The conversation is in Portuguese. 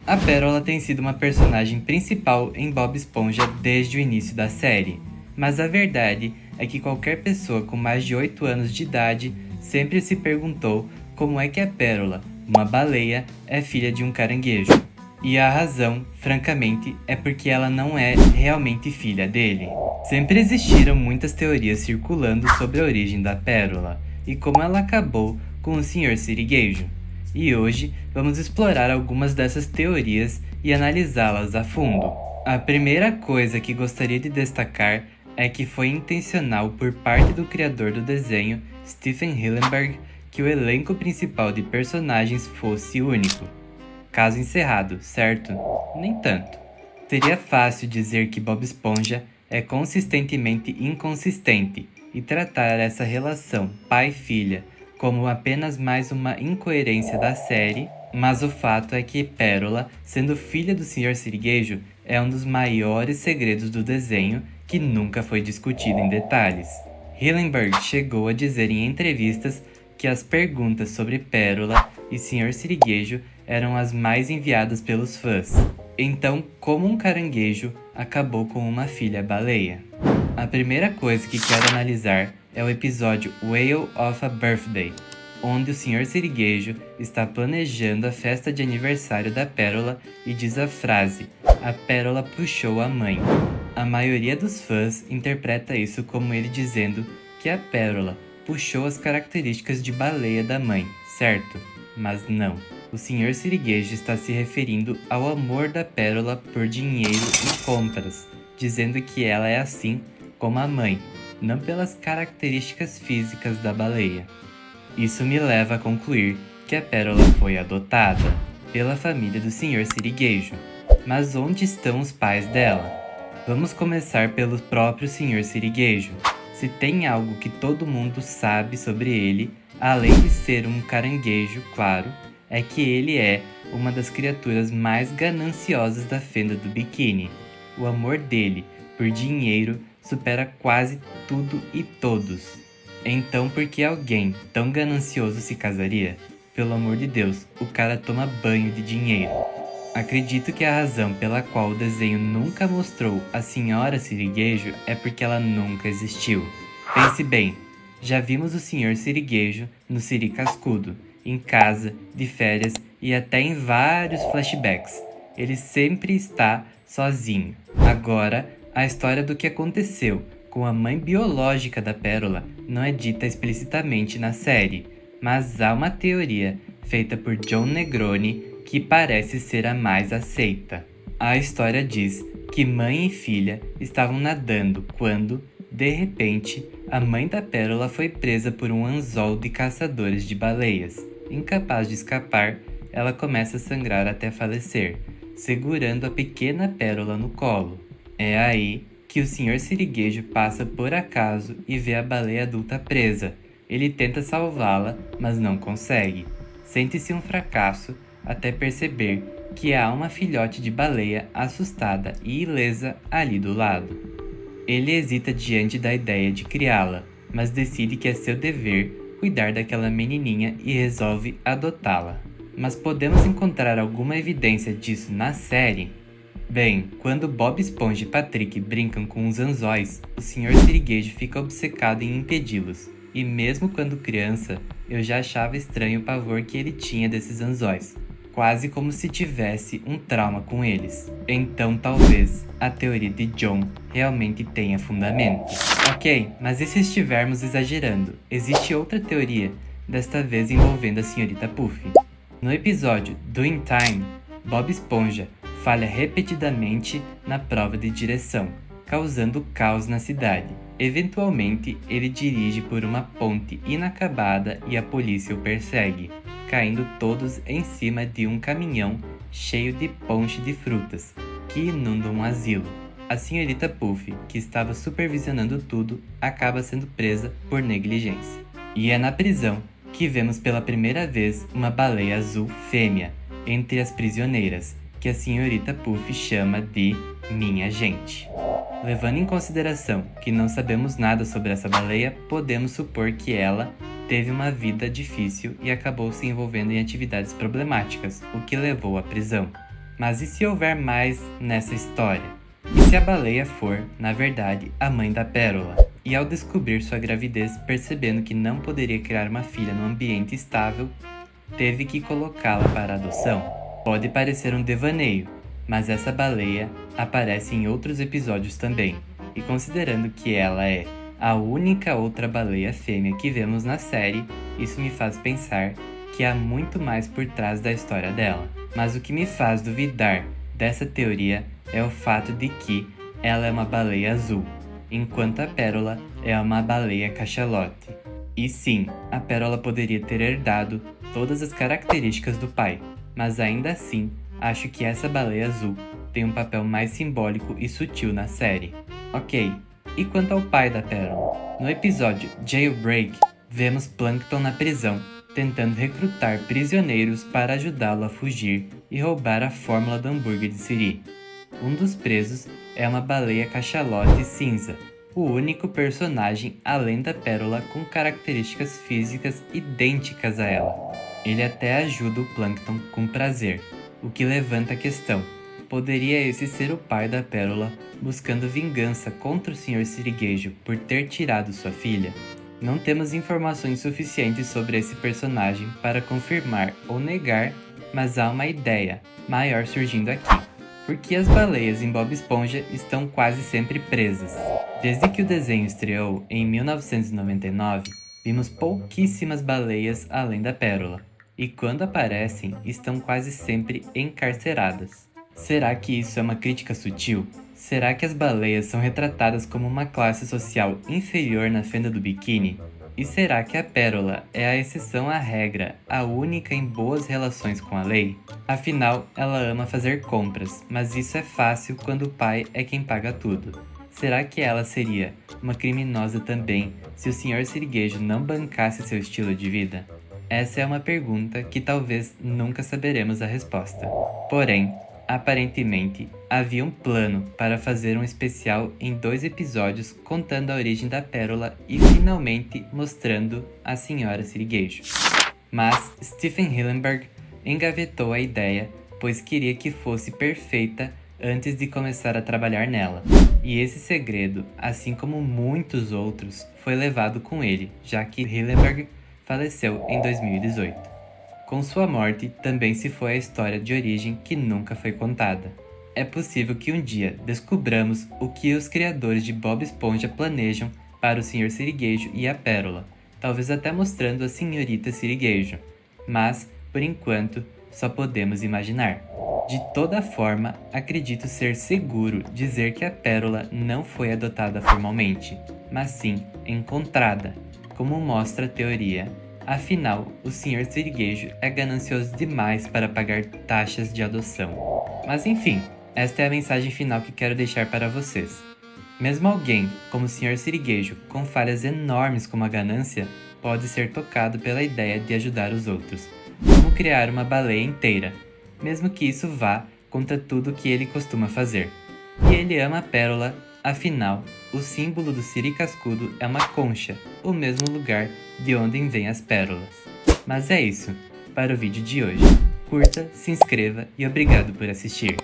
A Pérola tem sido uma personagem principal em Bob Esponja desde o início da série, mas a verdade é que qualquer pessoa com mais de 8 anos de idade sempre se perguntou como é que a Pérola, uma baleia, é filha de um caranguejo. E a razão, francamente, é porque ela não é realmente filha dele. Sempre existiram muitas teorias circulando sobre a origem da Pérola e como ela acabou com o Sr. Sirigueijo. E hoje vamos explorar algumas dessas teorias e analisá-las a fundo. A primeira coisa que gostaria de destacar é que foi intencional por parte do criador do desenho, Stephen Hillenburg, que o elenco principal de personagens fosse único. Caso encerrado, certo? Nem tanto. Seria fácil dizer que Bob Esponja é consistentemente inconsistente e tratar essa relação pai-filha como apenas mais uma incoerência da série, mas o fato é que Pérola, sendo filha do Sr. Sirigueijo, é um dos maiores segredos do desenho que nunca foi discutido em detalhes. Hillenburg chegou a dizer em entrevistas que as perguntas sobre Pérola e Sr. Sirigueijo eram as mais enviadas pelos fãs. Então, como um caranguejo acabou com uma filha baleia? A primeira coisa que quero analisar é o episódio Whale of a Birthday, onde o Sr. Sirigueijo está planejando a festa de aniversário da Pérola e diz a frase: "A Pérola puxou a mãe". A maioria dos fãs interpreta isso como ele dizendo que a Pérola puxou as características de baleia da mãe, certo? Mas não. O Sr. Sirigueijo está se referindo ao amor da Pérola por dinheiro e compras, dizendo que ela é assim como a mãe, não pelas características físicas da baleia. Isso me leva a concluir que a Pérola foi adotada pela família do Sr. Sirigueijo. Mas onde estão os pais dela? Vamos começar pelo próprio Sr. Sirigueijo. Se tem algo que todo mundo sabe sobre ele, além de ser um caranguejo, claro, é que ele é uma das criaturas mais gananciosas da fenda do biquíni. O amor dele por dinheiro supera quase tudo e todos. Então por que alguém tão ganancioso se casaria? Pelo amor de Deus, o cara toma banho de dinheiro. Acredito que a razão pela qual o desenho nunca mostrou a Sra. Sirigueijo é porque ela nunca existiu. Pense bem, já vimos o Sr. Sirigueijo no Siri Cascudo, em casa, de férias e até em vários flashbacks. Ele sempre está sozinho. Agora, a história do que aconteceu com a mãe biológica da Pérola não é dita explicitamente na série, mas há uma teoria feita por John Negroni que parece ser a mais aceita. A história diz que mãe e filha estavam nadando quando, de repente, a mãe da Pérola foi presa por um anzol de caçadores de baleias. Incapaz de escapar, ela começa a sangrar até falecer, segurando a pequena Pérola no colo. É aí que o Sr. Sirigueijo passa por acaso e vê a baleia adulta presa. Ele tenta salvá-la, mas não consegue. Sente-se um fracasso até perceber que há uma filhote de baleia assustada e ilesa ali do lado. Ele hesita diante da ideia de criá-la, mas decide que é seu dever cuidar daquela menininha e resolve adotá-la. Mas podemos encontrar alguma evidência disso na série? Bem, quando Bob Esponja e Patrick brincam com os anzóis, o Sr. Sirigueijo fica obcecado em impedi-los. E mesmo quando criança, eu já achava estranho o pavor que ele tinha desses anzóis, quase como se tivesse um trauma com eles. Então talvez a teoria de John realmente tenha fundamento. Ok, mas e se estivermos exagerando? Existe outra teoria, desta vez envolvendo a Srta. Puff. No episódio Doing Time, Bob Esponja falha repetidamente na prova de direção, causando caos na cidade. Eventualmente, ele dirige por uma ponte inacabada e a polícia o persegue, caindo todos em cima de um caminhão cheio de ponche de frutas, que inundam um asilo. A Srta. Puff, que estava supervisionando tudo, acaba sendo presa por negligência. E é na prisão que vemos pela primeira vez uma baleia azul fêmea entre as prisioneiras, que a Srta. Puff chama de Minha Gente. Levando em consideração que não sabemos nada sobre essa baleia, podemos supor que ela teve uma vida difícil e acabou se envolvendo em atividades problemáticas, o que levou à prisão. Mas e se houver mais nessa história? E se a baleia for, na verdade, a mãe da Pérola? E ao descobrir sua gravidez, percebendo que não poderia criar uma filha num ambiente estável, teve que colocá-la para adoção? Pode parecer um devaneio, mas essa baleia aparece em outros episódios também. E considerando que ela é a única outra baleia fêmea que vemos na série, isso me faz pensar que há muito mais por trás da história dela. Mas o que me faz duvidar dessa teoria é o fato de que ela é uma baleia azul, enquanto a Pérola é uma baleia cachalote. E sim, a Pérola poderia ter herdado todas as características do pai, mas ainda assim, acho que essa baleia azul tem um papel mais simbólico e sutil na série. Ok, e quanto ao pai da Pérola? No episódio Jailbreak, vemos Plankton na prisão, tentando recrutar prisioneiros para ajudá-lo a fugir e roubar a fórmula do hambúrguer de Siri. Um dos presos é uma baleia cachalote cinza, o único personagem além da Pérola com características físicas idênticas a ela. Ele até ajuda o Plankton com prazer, o que levanta a questão: poderia esse ser o pai da Pérola buscando vingança contra o Sr. Sirigueijo por ter tirado sua filha? Não temos informações suficientes sobre esse personagem para confirmar ou negar, mas há uma ideia maior surgindo aqui. Por que as baleias em Bob Esponja estão quase sempre presas? Desde que o desenho estreou em 1999, vimos pouquíssimas baleias além da Pérola, e quando aparecem, estão quase sempre encarceradas. Será que isso é uma crítica sutil? Será que as baleias são retratadas como uma classe social inferior na fenda do biquíni? E será que a Pérola é a exceção à regra, a única em boas relações com a lei? Afinal, ela ama fazer compras, mas isso é fácil quando o pai é quem paga tudo. Será que ela seria uma criminosa também se o Sr. Sirigueijo não bancasse seu estilo de vida? Essa é uma pergunta que talvez nunca saberemos a resposta. Porém, aparentemente, havia um plano para fazer um especial em 2 episódios contando a origem da Pérola e finalmente mostrando a Sra. Sirigueijo. Mas Stephen Hillenburg engavetou a ideia, pois queria que fosse perfeita antes de começar a trabalhar nela. E esse segredo, assim como muitos outros, foi levado com ele, já que Hillenburg faleceu em 2018. Com sua morte, também se foi a história de origem que nunca foi contada. É possível que um dia descubramos o que os criadores de Bob Esponja planejam para o Sr. Sirigueijo e a Pérola, talvez até mostrando a Senhorita Sirigueijo, mas, por enquanto, só podemos imaginar. De toda forma, acredito ser seguro dizer que a Pérola não foi adotada formalmente, mas sim encontrada, como mostra a teoria. Afinal, o Sr. Sirigueijo é ganancioso demais para pagar taxas de adoção. Mas enfim, esta é a mensagem final que quero deixar para vocês. Mesmo alguém como o Sr. Sirigueijo, com falhas enormes como a ganância, pode ser tocado pela ideia de ajudar os outros, como criar uma baleia inteira, mesmo que isso vá contra tudo que ele costuma fazer. E ele ama a Pérola, afinal, o símbolo do Siri Cascudo é uma concha, o mesmo lugar de onde vêm as pérolas. Mas é isso para o vídeo de hoje. Curta, se inscreva e obrigado por assistir.